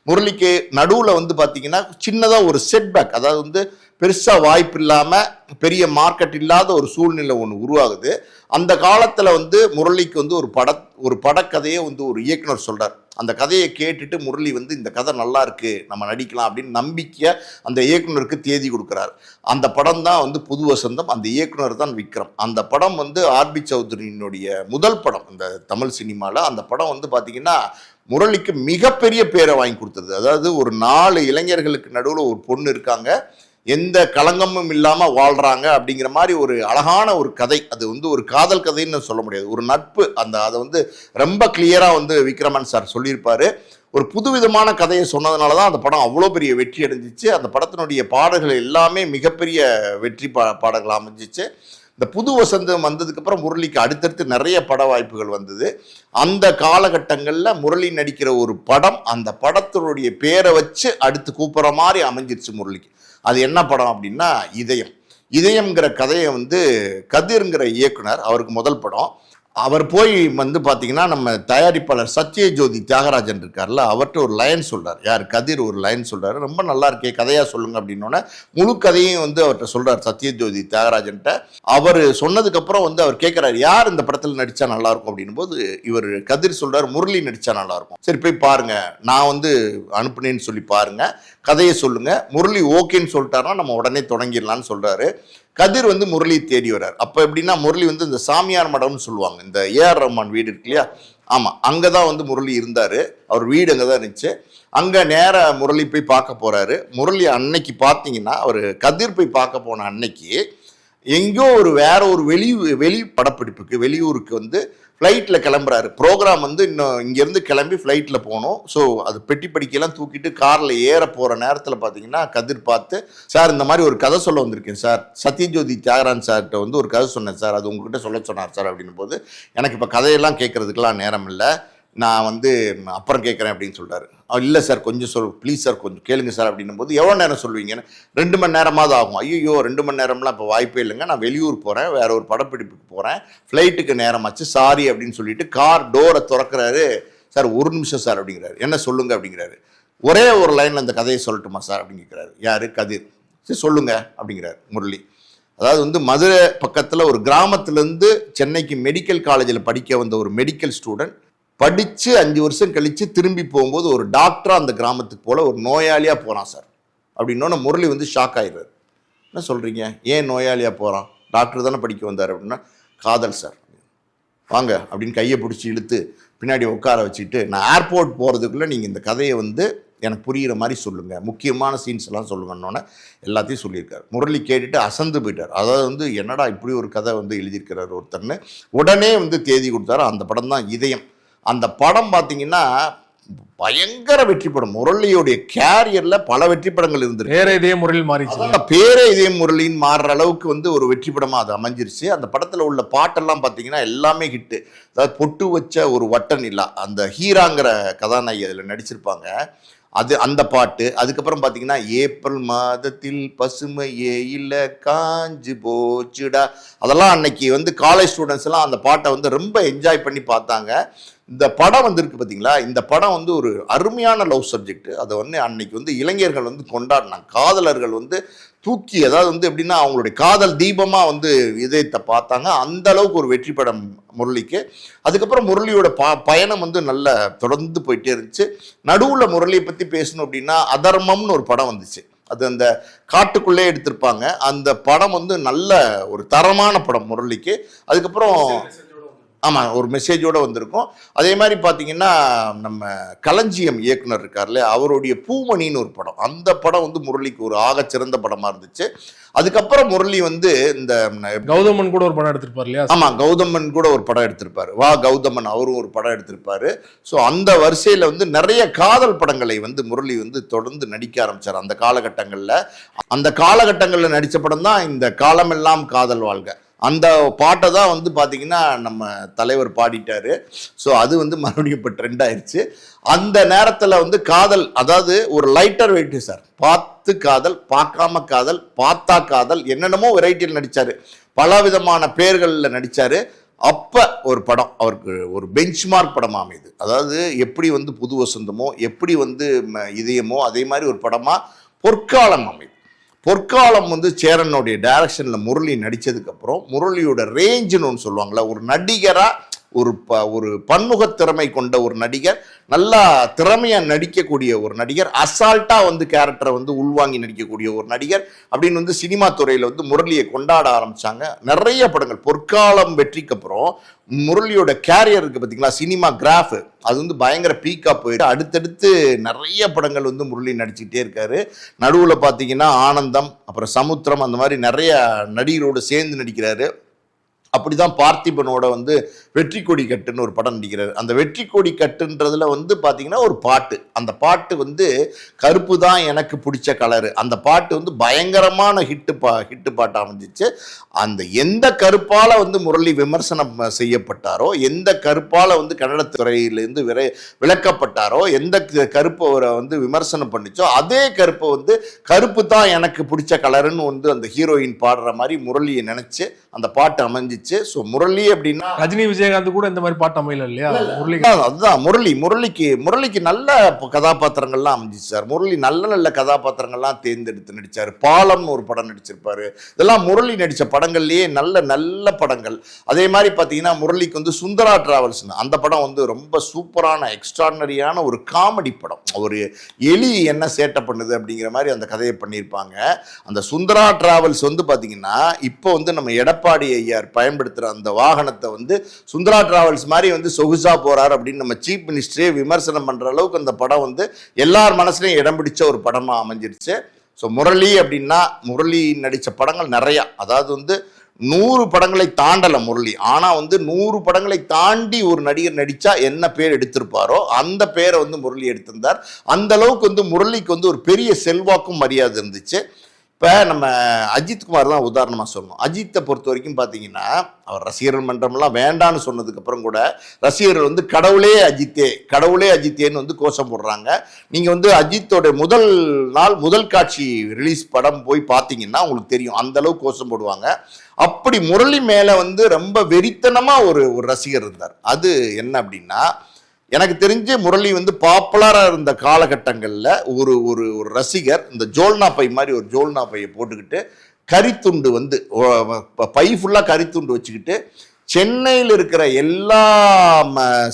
B: முரளிக்கு நடுவில் வந்து பார்த்தீங்கன்னா சின்னதாக ஒரு செட்பேக், அதாவது வந்து பெருசாக வாய்ப்பு இல்லாமல் பெரிய மார்க்கெட் இல்லாத ஒரு சூழ்நிலை ஒன்று உருவாகுது. அந்த காலத்தில் வந்து முரளிக்கு வந்து ஒரு படக்கதையை வந்து ஒரு இயக்குனர் சொல்கிறார். அந்த கதையை கேட்டுட்டு முரளி வந்து இந்த கதை நல்லா இருக்கு, நம்ம நடிக்கலாம் அப்படின்னு நம்பிக்கையை அந்த இயக்குனருக்கு தேதி கொடுக்குறாரு. அந்த படம் தான் வந்து புது வசந்தம். அந்த இயக்குனர் தான் விக்ரம். அந்த படம் வந்து ஆர்பி சௌத்ரியினுடைய முதல் படம் இந்த தமிழ் சினிமாவில். அந்த படம் வந்து பார்த்தீங்கன்னா முரளிக்கு மிகப்பெரிய பேரை வாங்கி கொடுத்துருது. அதாவது ஒரு 4 இளைஞர்களுக்கு நடுவில் ஒரு பொண்ணு இருக்காங்க, எந்த களங்கமும் இல்லாமல் வாழ்கிறாங்க அப்படிங்கிற மாதிரி ஒரு அழகான ஒரு கதை. அது வந்து ஒரு காதல் கதைன்னு சொல்ல முடியாது, ஒரு நட்பு. அதை வந்து ரொம்ப கிளியராக வந்து விக்ரமன் சார் சொல்லியிருப்பார். ஒரு புதுவிதமான கதையை சொன்னதுனால தான் அந்த படம் அவ்வளோ பெரிய வெற்றி அடைஞ்சிச்சு. அந்த படத்தினுடைய பாடல்கள் எல்லாமே மிகப்பெரிய வெற்றி பாடல்கள் அமைஞ்சிச்சு. இந்த புது வசந்தம் வந்ததுக்கப்புறம் முரளிக்கு அடுத்தடுத்து நிறைய பட வாய்ப்புகள் வந்தது. அந்த காலகட்டங்களில் முரளி நடிக்கிற ஒரு படம், அந்த படத்தினுடைய பேரை வச்சு அடுத்து கூப்பிட்ற மாதிரி அமைஞ்சிருச்சு முரளிக்கு. அது என்ன படம் அப்படின்னா இதயம்ங்கிற கதையை வந்து கதிர்ங்கிற இயக்குனர், அவருக்கு முதல் படம். அவர் போய் வந்து பார்த்தீங்கன்னா நம்ம தயாரிப்பாளர் சத்யஜோதி தியாகராஜன் இருக்கார்ல, அவர்கிட்ட ஒரு லைன் சொல்கிறார். யார் கதிர் ஒரு லைன் சொல்கிறாரு, ரொம்ப நல்லா இருக்கே கதையாக சொல்லுங்க அப்படின்னோடனே முழு கதையும் வந்து அவர்கிட்ட சொல்கிறார் சத்யஜோதி தியாகராஜன்ட்ட. அவர் சொன்னதுக்கப்புறம் வந்து அவர் கேட்குறாரு, யார் இந்த படத்தில் நடித்தா நல்லாயிருக்கும் அப்படின்னும் போது இவர் கதிர் சொல்கிறார், முரளி நடித்தா நல்லாயிருக்கும். சரி போய் பாருங்கள், நான் வந்து அனுப்புனேன்னு சொல்லி பாருங்கள், கதையை சொல்லுங்கள், முரளி ஓகேன்னு சொல்லிட்டாருன்னா நம்ம உடனே தொடங்கிடலான்னு சொல்கிறாரு. கதிர் வந்து முரளி தேடி வர்றார். அப்போ எப்படின்னா முரளி வந்து இந்த சாமியார் மடம்னு சொல்லுவாங்க, இந்த ஏஆர் ரஹ்மான் வீடு இருக்கு இல்லையா, ஆமாம் அங்கே தான் வந்து முரளி இருந்தார். அவர் வீடு அங்கே தான் இருந்துச்சு. அங்கே நேராக முரளி போய் பார்க்க போகிறாரு. முரளி அன்னைக்கு பார்த்தீங்கன்னா அவர் கதிர் போய் பார்க்க போன அன்னைக்கு எங்கோ வேற ஒரு வெளி படப்பிடிப்புக்கு வெளியூருக்கு வந்து ஃப்ளைட்டில் கிளம்புறாரு. ப்ரோக்ராம் வந்து இன்னும் இங்கேருந்து கிளம்பி ஃப்ளைட்டில் போகணும். ஸோ அது பெட்டி படிக்கலாம் தூக்கிட்டு காரில் ஏற போகிற நேரத்தில் பார்த்தீங்கன்னா கதிர் பார்த்து, சார் இந்த மாதிரி ஒரு கதை சொல்ல வந்திருக்கேன் சார், சத்யஜோதி தியாகராஜன் சார்கிட்ட வந்து ஒரு கதை சொன்னேன் சார், அது உங்ககிட்ட சொல்ல சொன்னார் சார் அப்படின்னும் போது, எனக்கு இப்போ கதையெல்லாம் கேட்கறதுக்கெல்லாம் நேரம் இல்லை, நான் வந்து அப்புறம் கேட்குறேன் அப்படின்னு சொல்கிறாரு. இல்லை சார் கொஞ்சம் ப்ளீஸ் சார் கொஞ்சம் கேளுங்க சார் அப்படின்னும் போது, எவ்வளோ நேரம் சொல்லுவீங்கன்னு, 2 மணி நேரமாவது ஆகும். ஐயோ 2 மணி நேரம்லாம் இப்போ வாய்ப்பே இல்லைங்க, நான் வெளியூர் போகிறேன், வேற ஒரு படப்பிடிப்புக்கு போகிறேன், ஃப்ளைட்டுக்கு நேரமாச்சு, சாரி அப்படின்னு சொல்லிட்டு கார் டோரை திறக்கிறாரு. சார் 1 நிமிஷம் சார் அப்படிங்கிறாரு. என்ன சொல்லுங்க அப்படிங்கிறாரு. ஒரே ஒரு லைனில் அந்த கதையை சொல்லட்டுமா சார் அப்படின்னு கேட்குறாரு. யார்? கதிர். சரி சொல்லுங்க அப்படிங்கிறாரு முரளி. அதாவது வந்து மதுரை பக்கத்தில் ஒரு கிராமத்துலேருந்து சென்னைக்கு மெடிக்கல் காலேஜில் படிக்க வந்த ஒரு மெடிக்கல் ஸ்டூடெண்ட் படித்து 5 வருஷம் கழித்து திரும்பி போகும்போது ஒரு டாக்டராக அந்த கிராமத்துக்கு போல ஒரு நோயாளியாக போகிறான் சார் அப்படின்னோன்னு முரளி வந்து ஷாக் ஆகிடுறாரு. என்ன சொல்கிறீங்க, ஏன் நோயாளியாக போகிறான், டாக்டர் தானே படிக்க வந்தார் அப்படின்னா, காதல் சார், வாங்க அப்படின்னு கையை பிடிச்சி இழுத்து பின்னாடி உட்கார வச்சுட்டு, நான் ஏர்போர்ட் போகிறதுக்குள்ளே நீங்கள் இந்த கதையை வந்து எனக்கு புரிகிற மாதிரி சொல்லுங்கள், முக்கியமான சீன்ஸ் எல்லாம் சொல்லுங்கன்னொன்னே எல்லாத்தையும் சொல்லியிருக்காரு. முரளி கேட்டுட்டு அசந்து போயிட்டார். அதாவது வந்து என்னடா இப்படி ஒரு கதை வந்து எழுதியிருக்கிறார் ஒருத்தர்னு உடனே வந்து தேதி கொடுத்தாரு. அந்த படம் தான் இதயம். அந்த படம் பார்த்தீங்கன்னா பயங்கர வெற்றி படம். முரளியோடைய கேரியர்ல பல வெற்றி படங்கள் இருந்திருக்கு.
A: பேரே இதே முரளியில் மாறிச்சு.
B: பேரே இதே முரளின்னு மாறுற அளவுக்கு வந்து ஒரு வெற்றி படமா அது அமைஞ்சிருச்சு. அந்த படத்துல உள்ள பாட்டெல்லாம் பார்த்தீங்கன்னா எல்லாமே ஹிட்டு. அதாவது பொட்டு வச்ச ஒரு வட்ட நிலா, அந்த ஹீராங்கிற கதாநாயகி அதில் நடிச்சிருப்பாங்க, அது அந்த பாட்டு. அதுக்கப்புறம் பார்த்தீங்கன்னா ஏப்ரல் மாதத்தில் பசுமையே இல்லை காஞ்சு போச்சுடா, அதெல்லாம் அன்னைக்கு வந்து காலேஜ் ஸ்டூடெண்ட்ஸ் எல்லாம் அந்த பாட்டை வந்து ரொம்ப என்ஜாய் பண்ணி பார்த்தாங்க. இந்த படம் வந்து இருக்கு பார்த்தீங்களா, இந்த படம் வந்து ஒரு அருமையான லவ் சப்ஜெக்ட். அதை வந்து அன்னைக்கு வந்து இளைஞர்கள் வந்து கொண்டாடினாங்க. காதலர்கள் வந்து தூக்கி, அதாவது வந்து எப்படின்னா அவங்களுடைய காதல் தீபமாக வந்து இதயத்தை பார்த்தாங்க. அந்த அளவுக்கு ஒரு வெற்றி படம் முரளிக்கு. அதுக்கப்புறம் முரளியோட பயணம் வந்து நல்ல தொடர்ந்து போயிட்டே இருந்துச்சு. நடுவில் முரளியை பற்றி பேசணும் அப்படின்னா அதர்மம்னு ஒரு படம் வந்துச்சு. அது அந்த காட்டுக்குள்ளே எடுத்திருப்பாங்க. அந்த படம் வந்து நல்ல ஒரு தரமான படம் முரளிக்கு. அதுக்கப்புறம் ஆமாம் ஒரு மெசேஜோடு வந்திருக்கும். அதே மாதிரி பார்த்தீங்கன்னா நம்ம களஞ்சியம் இயக்குனர் இருக்கார்ல, அவருடைய பூமணின்னு ஒரு படம், அந்த படம் வந்து முரளிக்கு ஒரு ஆகச்சிறந்த படமாக இருந்துச்சு. அதுக்கப்புறம் முரளி வந்து இந்த
A: கௌதமன் கூட ஒரு படம் எடுத்திருப்பார் இல்லையா?
B: ஆமாம், கௌதமன் கூட ஒரு படம் எடுத்திருப்பாரு. வா கௌதமன் அவரும் ஒரு படம் எடுத்திருப்பாரு. ஸோ அந்த வரிசையில் வந்து நிறைய காதல் படங்களை வந்து முரளி வந்து தொடர்ந்து நடிக்க ஆரம்பித்தார் அந்த காலகட்டங்களில். அந்த காலகட்டங்களில் நடித்த படம் தான் இந்த காலமெல்லாம் காதல் வாழ்க. அந்த பாட்டை தான் வந்து பார்த்தீங்கன்னா நம்ம தலைவர் பாடிட்டாரு. ஸோ அது வந்து மறுபடியும் இப்போ ட்ரெண்ட் ஆயிடுச்சு. அந்த நேரத்தில் வந்து காதல், அதாவது ஒரு லைட்டர் வெயிட்டு சார், பார்த்து காதல், பார்க்காம காதல், பார்த்தா காதல், என்னென்னமோ வெரைட்டியில் நடித்தார், பல விதமான பேர்களில் நடித்தார். அப்போ ஒரு படம் அவருக்கு ஒரு பெஞ்ச் மார்க் படமாக அமையுது. அதாவது எப்படி வந்து புது வசந்தமோ, எப்படி வந்து இதயமோ, அதே மாதிரி ஒரு படமாக பொற்காலம் அமையுது. பொற்காலம் வந்து சேரனுடைய டைரக்ஷனில் முரளி நடித்ததுக்கப்புறம் முரளியோட ரேஞ்சுன்னு ஒன்று சொல்லுவாங்களே, ஒரு நடிகராக ஒரு பன்முக திறமை கொண்ட ஒரு நடிகர், நல்லா திறமையாக நடிக்கக்கூடிய ஒரு நடிகர், அசால்ட்டாக வந்து கேரக்டரை வந்து உள்வாங்கி நடிக்கக்கூடிய ஒரு நடிகர் அப்படின்னு வந்து சினிமா துறையில் வந்து முரளியை கொண்டாட ஆரம்பித்தாங்க. நிறைய படங்கள் பொற்காலம் வெற்றிக்கு அப்புறம் முரளியோட கேரியர் இருக்குது பார்த்தீங்களா, சினிமா கிராஃபு அது வந்து பயங்கர பீக்காக போயிட்டு அடுத்தடுத்து நிறைய படங்கள் வந்து முரளி நடிச்சுக்கிட்டே இருக்காரு. நடுவில் பார்த்தீங்கன்னா ஆனந்தம், அப்புறம் சமுத்திரம், அந்த மாதிரி நிறைய நடிகரோடு சேர்ந்து நடிக்கிறாரு. அப்படிதான் பார்த்திபனோட வந்து வெற்றி கொடி கட்டுன்னு ஒரு படம் நடிக்கிறாரு. அந்த வெற்றி கொடி கட்டுன்றதுல வந்து பார்த்தீங்கன்னா ஒரு பாட்டு, அந்த பாட்டு வந்து கருப்பு தான் எனக்கு பிடிச்ச கலரு, அந்த பாட்டு வந்து பயங்கரமான ஹிட்டு பாட்டு அமைஞ்சிச்சு. அந்த எந்த கருப்பால் வந்து முரளி விமர்சனம் செய்யப்பட்டாரோ, எந்த கருப்பால் வந்து கன்னடத்துறையிலேருந்து விளக்கப்பட்டாரோ, எந்த கருப்பை வந்து விமர்சனம் பண்ணிச்சோ, அதே கருப்பை வந்து கருப்பு தான் எனக்கு பிடிச்ச கலருன்னு வந்து அந்த ஹீரோயின் பாடுற மாதிரி முரளியை நினைச்சு அந்த பாட்டு அமைஞ்சிச்சு. ஸோ முரளி அப்படின்னா
A: ரஜினி விஜயகாந்த் கூட இந்த மாதிரி பாட்டு அமையல இல்லையா?
B: அதுதான் முரளிக்கு நல்ல கதாபாத்திரங்கள்லாம் அமைஞ்சிச்சு சார். முரளி நல்ல நல்ல கதாபாத்திரங்கள்லாம் தேர்ந்தெடுத்து நடிச்சாரு. பாலம்னு ஒரு படம் நடிச்சிருப்பாரு. இதெல்லாம் முரளி நடிச்ச படங்கள்லயே நல்ல நல்ல படங்கள். அதே மாதிரி பார்த்தீங்கன்னா முரளிக்கு வந்து சுந்தரா டிராவல்ஸ், அந்த படம் வந்து ரொம்ப சூப்பரான எக்ஸ்ட்ரானரியான ஒரு காமெடி படம். ஒரு எலி என்ன சேட்டை பண்ணுது அப்படிங்கிற மாதிரி அந்த கதையை பண்ணியிருப்பாங்க. அந்த சுந்தரா டிராவல்ஸ் வந்து பார்த்தீங்கன்னா இப்போ வந்து நம்ம எடப்பாடி ஐயார் பயன்படுத்துகிற அந்த வாகனத்தை வந்து சுந்தரா டிராவல்ஸ் மாதிரி வந்து சொகுசா போறார் அப்படின்னு நம்ம சீஃப் மினிஸ்டரே விமர்சனம் பண்ற அளவுக்கு அந்த படம் வந்து எல்லார் மனசுலையும் இடம் பிடிச்ச ஒரு படமா அமைஞ்சிருச்சு. ஸோ முரளி அப்படின்னா முரளி நடித்த படங்கள் நிறையா, அதாவது வந்து 100 படங்களை தாண்டல முரளி. ஆனா வந்து 100 படங்களை தாண்டி ஒரு நடிகர் நடிச்சா என்ன பேர் எடுத்திருப்பாரோ அந்த பேரை வந்து முரளி எடுத்திருந்தார். அந்த அளவுக்கு வந்து முரளிக்கு வந்து ஒரு பெரிய செல்வாக்கும் மரியாதை இருந்துச்சு. இப்போ நம்ம அஜித்குமார் தான் உதாரணமாக சொல்லணும். அஜித்தை பொறுத்த வரைக்கும் பார்த்தீங்கன்னா அவர் ரசிகர்கள் மன்றம்லாம் வேண்டான்னு சொன்னதுக்கப்புறம் கூட ரசிகர்கள் வந்து கடவுளே அஜித்தே கடவுளே அஜித்தேன்னு வந்து கோஷம் போடுறாங்க. நீங்கள் வந்து அஜித்தோட முதல் நாள் முதல் காட்சி ரிலீஸ் படம் போய் பார்த்தீங்கன்னா உங்களுக்கு தெரியும், அந்த அளவுக்கு கோஷம் போடுவாங்க. அப்படி முரளி மேலே வந்து ரொம்ப வெறித்தனமாக ஒரு ரசிகர் இருந்தார். அது என்ன அப்படின்னா, எனக்கு தெரிஞ்சு முரளி வந்து பாப்புலராக இருந்த காலகட்டங்களில் ஒரு ஒரு ஒரு ரசிகர் இந்த ஜோல்னா பை மாதிரி ஒரு ஜோல்னா பையை போட்டுக்கிட்டு கரித்துண்டு வந்து பை ஃபுல்லாக கரித்துண்டு வச்சுக்கிட்டு சென்னையில் இருக்கிற எல்லா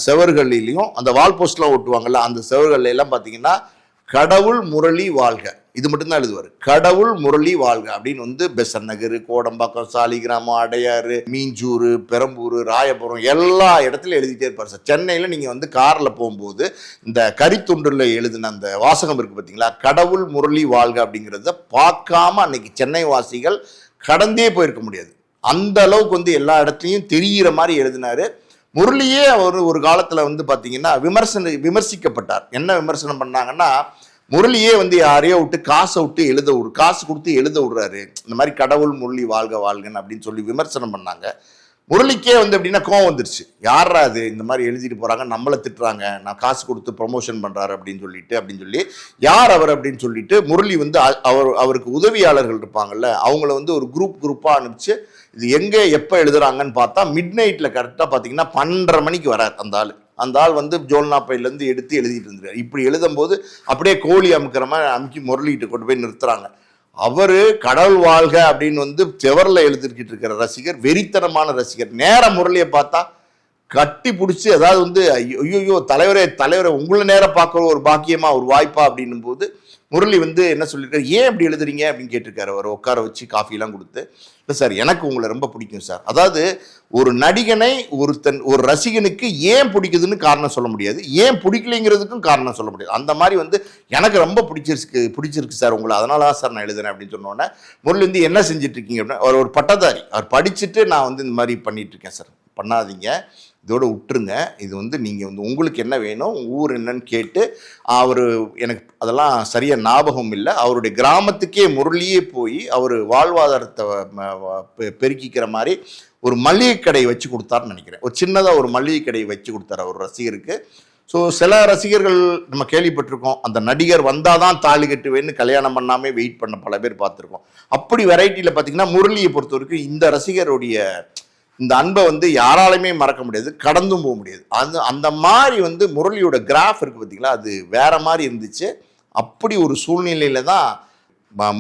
B: செவர்களிலையும் அந்த வால் போஸ்ட்லாம் ஓட்டுவாங்கல்ல, அந்த செவர்கள் எல்லாம் பார்த்தீங்கன்னா கடவுள் முரளி வாழ்க இது மட்டும்தான் எழுதுவார். கடவுள் முரளி வாழ்க அப்படின்னு வந்து பெசன் நகர், கோடம்பாக்கம், சாலிகிராமம், அடையாறு, மீஞ்சூர், பெரம்பூர், ராயபுரம் எல்லா இடத்துலையும் எழுதிட்டே இருப்பார் சார். சென்னையில் நீங்கள் வந்து காரில் போகும்போது இந்த கரித்துண்டில் எழுதின அந்த வாசகம் இருக்குது பார்த்தீங்களா, கடவுள் முரளி வாழ்க அப்படிங்கிறத பார்க்காம அன்னைக்கு சென்னை வாசிகள் கடந்தே போயிருக்க முடியாது. அந்த அளவுக்கு வந்து எல்லா இடத்துலையும் தெரிகிற மாதிரி எழுதினார். முரளியே அவர் ஒரு காலத்தில் வந்து பார்த்தீங்கன்னா விமர்சிக்கப்பட்டார். என்ன விமர்சனம் பண்ணாங்கன்னா, முரளியே வந்து யாரையோ விட்டு காசை விட்டு காசு கொடுத்து எழுத விடுறாரு, இந்த மாதிரி கடவுள் முரளி வாழ்க வாழ்கன்னு அப்படின்னு சொல்லி விமர்சனம் பண்ணாங்க. முரளிக்கே வந்து எப்படின்னா கோவம் வந்துருச்சு, யாரா அது இந்த மாதிரி எழுதிட்டு போறாங்க, நம்மளை திட்டுறாங்க, நான் காசு கொடுத்து ப்ரொமோஷன் பண்றாரு அப்படின்னு சொல்லி யார் அவர் அப்படின்னு சொல்லிட்டு முரளி வந்து அவருக்கு உதவியாளர்கள் இருப்பாங்கல்ல, அவங்கள வந்து ஒரு குரூப்பா அனுப்பிச்சு இது எங்க எப்ப எழுதுறாங்கன்னு பார்த்தா மிட் நைட்ல கரெக்டா பாத்தீங்கன்னா 12:30 மணிக்கு வரார் அந்த ஆள் வந்து ஜோல்னா பையிலேருந்து எடுத்து எழுதிட்டு இருந்துருக்காரு. இப்படி எழுதும்போது அப்படியே கோழி அமுக்கிற மாதிரி அமுக்கி முரளிகிட்ட கொண்டு போய் நிறுத்துறாங்க. அவரு கடவுள் வாழ்க அப்படின்னு வந்து செவரில் எழுதிக்கிட்டு இருக்கிற ரசிகர், வெறித்தனமான ரசிகர். நேரம் முரளியை பார்த்தா கட்டி பிடிச்சி, அதாவது வந்து ஐயோ தலைவரே உங்களை நேரம் பார்க்குற ஒரு பாக்கியமா ஒரு வாய்ப்பா அப்படின்னும் போது முரளி வந்து என்ன சொல்லியிருக்காரு, ஏன் இப்படி எழுதுறீங்க அப்படின்னு கேட்டிருக்காரு. அவர் உட்கார வச்சு காஃபிலாம் கொடுத்து, இல்லை சார் எனக்கு உங்களை ரொம்ப பிடிக்கும் சார். அதாவது ஒரு நடிகனை ஒரு ரசிகனுக்கு ஏன் பிடிக்குதுன்னு காரணம் சொல்ல முடியாது, ஏன் பிடிக்கலைங்கிறதுக்கும் காரணம் சொல்ல முடியாது. அந்த மாதிரி வந்து எனக்கு ரொம்ப பிடிச்சிருக்கு சார் உங்களை, அதனால தான் சார் நான் எழுதுனேன் அப்படின்னு சொன்னோன்னே முரளி வந்து என்ன செஞ்சுட்டு இருக்கீங்க அப்படின்னா, அவர் ஒரு பட்டதாரி, அவர் படிச்சுட்டு நான் வந்து இந்த மாதிரி பண்ணிட்டு இருக்கேன் சார், பண்ணாதீங்க, இதோட விட்டுருங்க, இது வந்து நீங்கள் வந்து உங்களுக்கு என்ன வேணும், ஊர் என்னன்னு கேட்டு அவர் எனக்கு அதெல்லாம் சரியாக ஞாபகம் இல்லை, அவருடைய கிராமத்துக்கே முரளியே போய் அவர் வாழ்வாதாரத்தை பெருக்கிக்கிற மாதிரி ஒரு மளிகை கடை வச்சு கொடுத்தாருன்னு நினைக்கிறேன். ஒரு சின்னதாக ஒரு மளிகை கடையை வச்சு கொடுத்தாரு அவர் ரசிகருக்கு. ஸோ சில ரசிகர்கள் நம்ம கேள்விப்பட்டிருக்கோம், அந்த நடிகர் வந்தால் தான் தாலி கட்டுவேன்னு கல்யாணம் பண்ணாமே வெயிட் பண்ண பல பேர் பார்த்துருக்கோம். அப்படி வெரைட்டியில் பார்த்தீங்கன்னா முரளியை பொறுத்த வரைக்கும் இந்த ரசிகருடைய இந்த அன்பை வந்து யாராலுமே மறக்க முடியாது, கடந்தும் போக முடியாது. அந்த மாதிரி வந்து முரளியோட கிராஃப் இருக்கு பார்த்தீங்களா, அது வேற மாதிரி இருந்துச்சு. அப்படி ஒரு சூழ்நிலையில தான்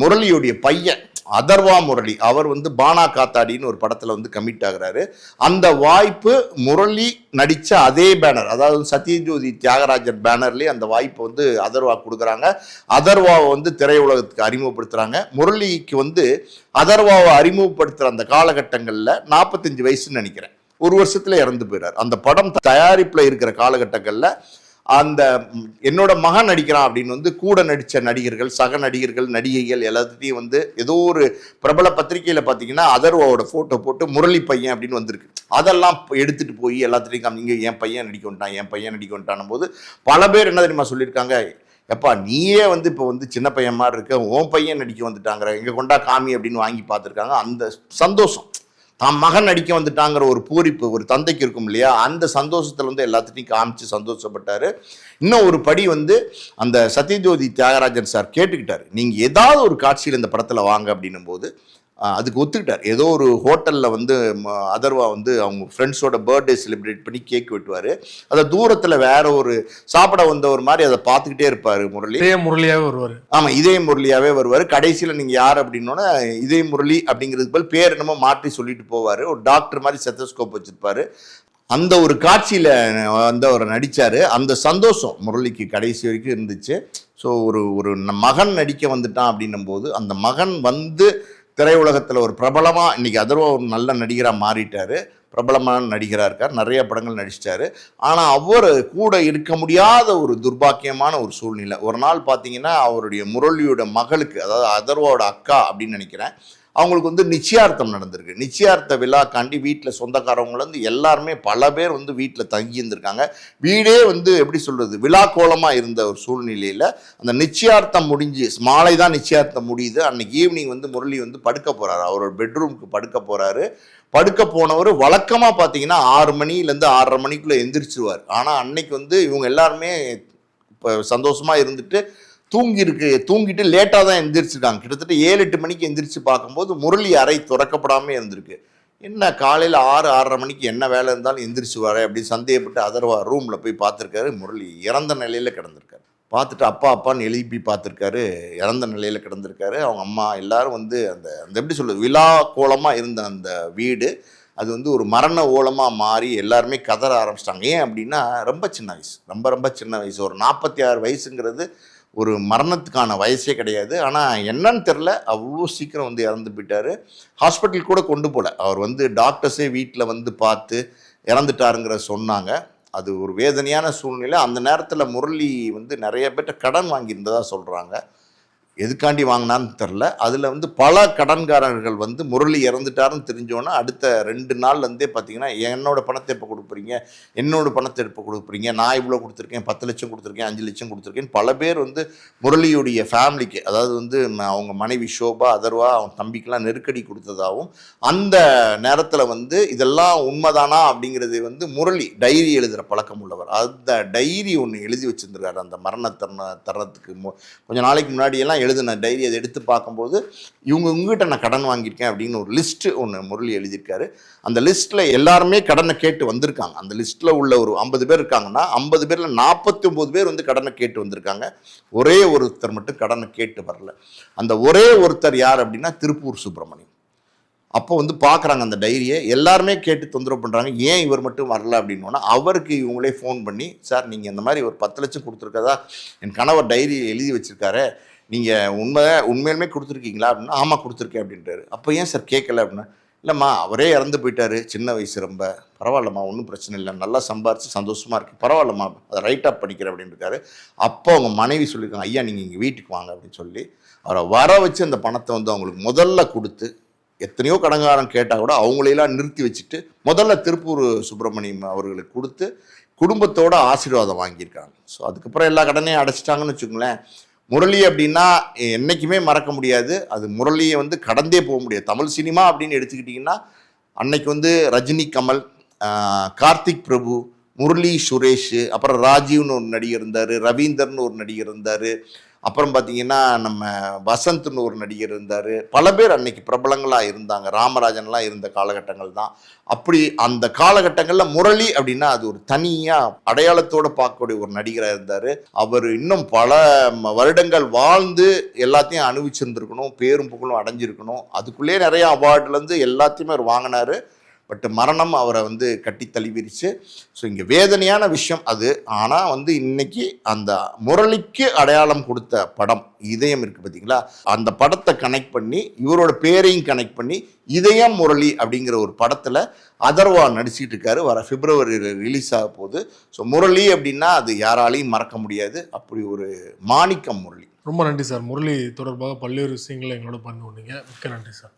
B: முரளியோடைய பையன் அதர்வா முரளி அவர் வந்து பானா காத்தாடின்னு ஒரு படத்தில் வந்து கமிட் ஆகுறாரு. அந்த வாய்ப்பு முரளி நடித்த அதே பேனர், அதாவது சத்யஜோதி தியாகராஜன் பேனர்லேயே அந்த வாய்ப்பை வந்து அதர்வா கொடுக்குறாங்க. அதர்வாவை வந்து திரையுலகத்துக்கு அறிமுகப்படுத்துகிறாங்க. முரளிக்கு வந்து அதர்வாவை அறிமுகப்படுத்துகிற அந்த காலகட்டங்களில் 45 வயசுன்னு நினைக்கிறேன், ஒரு வருஷத்துல இறந்து போயிடார். அந்த படம் தயாரிப்பில் இருக்கிற காலகட்டங்களில் அந்த என்னோட மகன் நடிக்கிறான் அப்படின்னு வந்து கூட நடித்த நடிகர்கள், சக நடிகர்கள், நடிகைகள் எல்லாத்தையும் வந்து ஏதோ ஒரு பிரபல பத்திரிகையில் பார்த்தீங்கன்னா அதர்வாவோட ஃபோட்டோ போட்டு முரளி பையன் அப்படின்னு வந்திருக்கு. அதெல்லாம் எடுத்துகிட்டு போய் எல்லாத்துலேயும் காமிங்க, என் பையன் நடிக்க வந்துட்டான் போது பல பேர் என்ன தெரியுமா சொல்லியிருக்காங்க, எப்பா நீயே வந்து இப்போ வந்து சின்ன பையன் மாதிரி இருக்க, உன் பையன் நடிக்க வந்துட்டாங்கிற, இங்கே கொண்டா காமி அப்படின்னு வாங்கி பார்த்துருக்காங்க. அந்த சந்தோஷம், தான் மகன் நடிக்க வந்துட்டாங்கிற ஒரு பூரிப்பு ஒரு தந்தைக்கு இருக்கும் இல்லையா, அந்த சந்தோஷத்தில் வந்து எல்லாத்தையும் காமிச்சு சந்தோஷப்பட்டாரு. இன்னும் ஒரு படி வந்து அந்த சத்யஜோதி தியாகராஜன் சார் கேட்டுக்கிட்டாரு, நீங்கள் ஏதாவது ஒரு காட்சியில் இந்த படத்தில் வாங்க அப்படின்னும் போது அதுக்கு ஒத்துக்கிட்டார். ஏதோ ஒரு ஹோட்டலில் வந்து அதர்வா வந்து அவங்க ஃப்ரெண்ட்ஸோட பர்த்டே செலிப்ரேட் பண்ணி கேக் வெட்டுவார். அதை தூரத்தில் வேற ஒரு சாப்பிட வந்த ஒரு மாதிரி அதை பார்த்துக்கிட்டே இருப்பார் முரளி.
A: இதே முரளியாகவே வருவார்.
B: ஆமாம், இதே முரளியாகவே வருவார். கடைசியில் நீங்கள் யார் அப்படின்னோன்னா இதே முரளி அப்படிங்கிறதுக்கு பதில் பேர் என்னமோ மாற்றி சொல்லிட்டு போவார். ஒரு டாக்டர் மாதிரி செத்தஸ்கோப் வச்சுருப்பார். அந்த ஒரு காட்சியில் வந்து அவர் நடித்தார். அந்த சந்தோஷம் முரளிக்கு கடைசி வரைக்கும் இருந்துச்சு. ஸோ ஒரு மகன் நடிக்க வந்துட்டான் அப்படின்னும் போது அந்த மகன் வந்து திரையுலகத்தில் ஒரு பிரபலமாக இன்றைக்கி அதர்வா ஒரு நல்ல நடிகராக மாறிட்டார், பிரபலமான நடிகராக இருக்கார், நிறைய படங்கள் நடிச்சிட்டாரு. ஆனால் அவர் கூட இருக்க முடியாத ஒரு துர்பாக்கியமான ஒரு சூழ்நிலை. ஒரு நாள் பார்த்தீங்கன்னா அவருடைய முரளியோட மகளுக்கு, அதாவது அதர்வாவோட அக்கா அப்படின்னு நினைக்கிறேன், அவங்களுக்கு வந்து நிச்சயார்த்தம் நடந்திருக்கு. நிச்சயார்த்த விழாக்காண்டி வீட்டில் சொந்தக்காரவங்கலேருந்து எல்லாருமே பல பேர் வந்து வீட்டில் தங்கி இருந்திருக்காங்க. வீடே வந்து எப்படி சொல்கிறது, விழா கோலமாக இருந்த ஒரு சூழ்நிலையில் அந்த நிச்சயார்த்தம் முடிஞ்சு மாலை தான் நிச்சயார்த்தம் முடியுது. அன்னைக்கு ஈவினிங் வந்து முரளி வந்து படுக்க போகிறாரு, அவரோட பெட்ரூமுக்கு படுக்க போகிறாரு. படுக்க போனவர் வழக்கமாக பார்த்தீங்கன்னா 6 மணிலேருந்து 6:30 மணிக்குள்ளே எந்திரிச்சிருவார். ஆனால் அன்னைக்கு வந்து இவங்க எல்லாருமே இப்போ சந்தோஷமாக இருந்துட்டு தூங்கிட்டு லேட்டாக தான் எந்திரிச்சிருக்காங்க. கிட்டத்தட்ட 7-8 மணிக்கு எந்திரிச்சு பார்க்கும்போது முரளி அறை திறக்கப்படாமல் இருந்திருக்கு. என்ன காலையில் 6-6:30 மணிக்கு என்ன வேலை இருந்தாலும் எந்திரிச்சு வர அப்படின்னு சந்தேகப்பட்டு அதர்வா ரூமில் போய் பார்த்துருக்காரு. முரளி இறந்த நிலையில் கிடந்திருக்காரு. பார்த்துட்டு அப்பான்னு எழுப்பி பார்த்துருக்காரு, இறந்த நிலையில் கிடந்திருக்காரு. அவங்க அம்மா எல்லாரும் வந்து அந்த அந்த எப்படி சொல்கிறது, விழா கோலமாக இருந்த அந்த வீடு அது வந்து ஒரு மரண ஓலமாக மாறி எல்லாருமே கதற ஆரம்பிச்சிட்டாங்க. ஏன் அப்படின்னா ரொம்ப சின்ன வயசு, ரொம்ப சின்ன வயசு. ஒரு 46 வயசுங்கிறது ஒரு மரணத்துக்கான வயசே கிடையாது. ஆனால் என்னன்னு தெரில, அவ்வளோ சீக்கிரம் வந்து இறந்து போயிட்டார். ஹாஸ்பிட்டல் கூட கொண்டு போகல. அவர் வந்து டாக்டர்ஸே வீட்டில் வந்து பார்த்து இறந்துட்டாருங்கிற சொன்னாங்க. அது ஒரு வேதனையான சூழ்நிலை. அந்த நேரத்தில் முரளி வந்து நிறைய பேர்ட்ட கடன் வாங்கியிருந்ததா சொல்கிறாங்க. எதுக்காண்டி வாங்கினான்னு தெரில. அதில் வந்து பல கடன்காரர்கள் வந்து முரளி இறந்துட்டாருன்னு தெரிஞ்சோன்னா அடுத்த 2 நாள்லேருந்தே பார்த்தீங்கன்னா என்னோட பணத்தை எப்போ கொடுக்குறீங்க, என்னோட பணத்தை எப்போ கொடுக்குறீங்க, நான் இவ்வளோ கொடுத்துருக்கேன், 10 லட்சம் கொடுத்துருக்கேன், 5 லட்சம் கொடுத்துருக்கேன். பல பேர் வந்து முரளியுடைய ஃபேமிலிக்கு, அதாவது வந்து அவங்க மனைவி ஷோபா, அதர்வா, அவங்க தம்பிக்கெலாம் நெருக்கடி கொடுத்ததாகவும், அந்த நேரத்தில் வந்து இதெல்லாம் உண்மைதானா அப்படிங்கிறது வந்து முரளி டைரி எழுதுகிற பழக்கம் உள்ளவர். அந்த டைரி ஒன்று எழுதி வச்சுருந்துருக்காரு. அந்த மரண தருணத்துக்கு கொஞ்ச நாளைக்கு முன்னாடியெல்லாம் எழுதின டைரி அதை எடுத்து பார்க்கும்போது இவங்ககிட்ட நான் கடன் வாங்கியிருக்கேன் அப்படின்னு ஒரு லிஸ்ட்டு ஒன்று முரளி எழுதியிருக்காரு. அந்த லிஸ்ட்டில் எல்லாருமே கடனை கேட்டு வந்திருக்காங்க. அந்த லிஸ்ட்டில் உள்ள ஒரு 50 பேர் இருக்காங்கன்னா 50 பேரில் 49 பேர் வந்து கடனை கேட்டு வந்திருக்காங்க. ஒரே ஒருத்தர் மட்டும் கடனை கேட்டு வரல. அந்த ஒரே ஒருத்தர் யார் அப்படின்னா திருப்பூர் சுப்பிரமணியம். அப்போ வந்து பார்க்குறாங்க அந்த டைரியை, எல்லாருமே கேட்டு தொந்தரவு பண்ணுறாங்க. ஏன் இவர் மட்டும் வரல அப்படின்னோன்னா அவருக்கு இவங்களே ஃபோன் பண்ணி, சார் நீங்கள் இந்த மாதிரி ஒரு 10 லட்சம் கொடுத்துருக்கதா என் கணவர் டைரி எழுதி வச்சுருக்காரு, நீங்கள் உண்மையிலுமே கொடுத்துருக்கீங்களா அப்படின்னா ஆமாம் கொடுத்துருக்கேன் அப்படின்றாரு. அப்போ ஏன் சார் கேட்கல அப்படின்னா, இல்லைம்மா அவரே இறந்து போயிட்டாரு, சின்ன வயசு, ரொம்ப பரவாயில்லம்மா, ஒன்றும் பிரச்சனை இல்லை, நல்லா சம்பாரிச்சு சந்தோஷமாக இருக்குது, பரவாயில்லம்மா, அதை ரைட்டாக படிக்கிறேன் அப்படின்னு இருக்காரு. அப்போ அவங்க மனைவி சொல்லியிருக்காங்க, ஐயா நீங்கள் இங்கே வீட்டுக்கு வாங்க அப்படின்னு சொல்லி அவரை வர வச்சு அந்த பணத்தை வந்து அவங்களுக்கு முதல்ல கொடுத்து, எத்தனையோ கடங்காரம் கேட்டால் கூட அவங்களையெல்லாம் நிறுத்தி வச்சுட்டு முதல்ல திருப்பூர் சுப்பிரமணியம் அவர்களுக்கு கொடுத்து குடும்பத்தோட ஆசீர்வாதம் வாங்கியிருக்காங்க. ஸோ அதுக்கப்புறம் எல்லா கடனையும் அடைச்சிட்டாங்கன்னு வச்சுக்கோங்களேன். முரளி அப்படின்னா என்றைக்குமே மறக்க முடியாது. அது முரளியை வந்து கடந்தே போக முடியாது. தமிழ் சினிமா அப்படின்னு எடுத்துக்கிட்டிங்கன்னா அன்னைக்கு வந்து ரஜினி, கமல், கார்த்திக் பிரபு, முரளி, சுரேஷ், அப்புறம் ராஜீவ்னு ஒரு நடிகர் இருந்தார், ரவீந்தர்னு ஒரு நடிகர் இருந்தார், அப்புறம் பார்த்தீங்கன்னா நம்ம வசந்த்னு ஒரு நடிகர் இருந்தார். பல பேர் அன்னைக்கு பிரபலங்களாக இருந்தாங்க. ராமராஜன்லாம் இருந்த காலகட்டங்கள் தான். அப்படி அந்த காலகட்டங்களில் முரளி அப்படின்னா அது ஒரு தனியாக அடையாளத்தோடு பார்க்கக்கூடிய ஒரு நடிகராக இருந்தார். அவர் இன்னும் பல வருடங்கள் வாழ்ந்து எல்லாத்தையும் அனுபவிச்சிருந்துருக்கணும், பேரும் புகழும் அடைஞ்சிருக்கணும். அதுக்குள்ளேயே நிறைய அவார்டுலேருந்து எல்லாத்தையுமே அவர் வாங்கினார். பட் மரணம் அவரை வந்து கட்டி தழுவிடுச்சு. ஸோ இங்கே வேதனையான விஷயம் அது. ஆனால் வந்து இன்னைக்கு அந்த முரளிக்கு அடையாளம் கொடுத்த படம் இதயம் இருக்குது பார்த்தீங்களா, அந்த படத்தை கனெக்ட் பண்ணி இவரோட பேரையும் கனெக்ட் பண்ணி இதயம் முரளி அப்படிங்கிற ஒரு படத்தில் அதர்வா நடிச்சிட்டு இருக்காரு. வர பிப்ரவரியில் ரிலீஸ் ஆக போகுது. ஸோ முரளி அப்படின்னா அது யாராலையும் மறக்க முடியாது. அப்படி ஒரு மாணிக்கம் முரளி.
A: ரொம்ப நன்றி சார். முரளி தொடர்பாக பல்வேறு விஷயங்களை எங்களோட பண்ணி விட்டீங்க. மிக்க நன்றி சார்.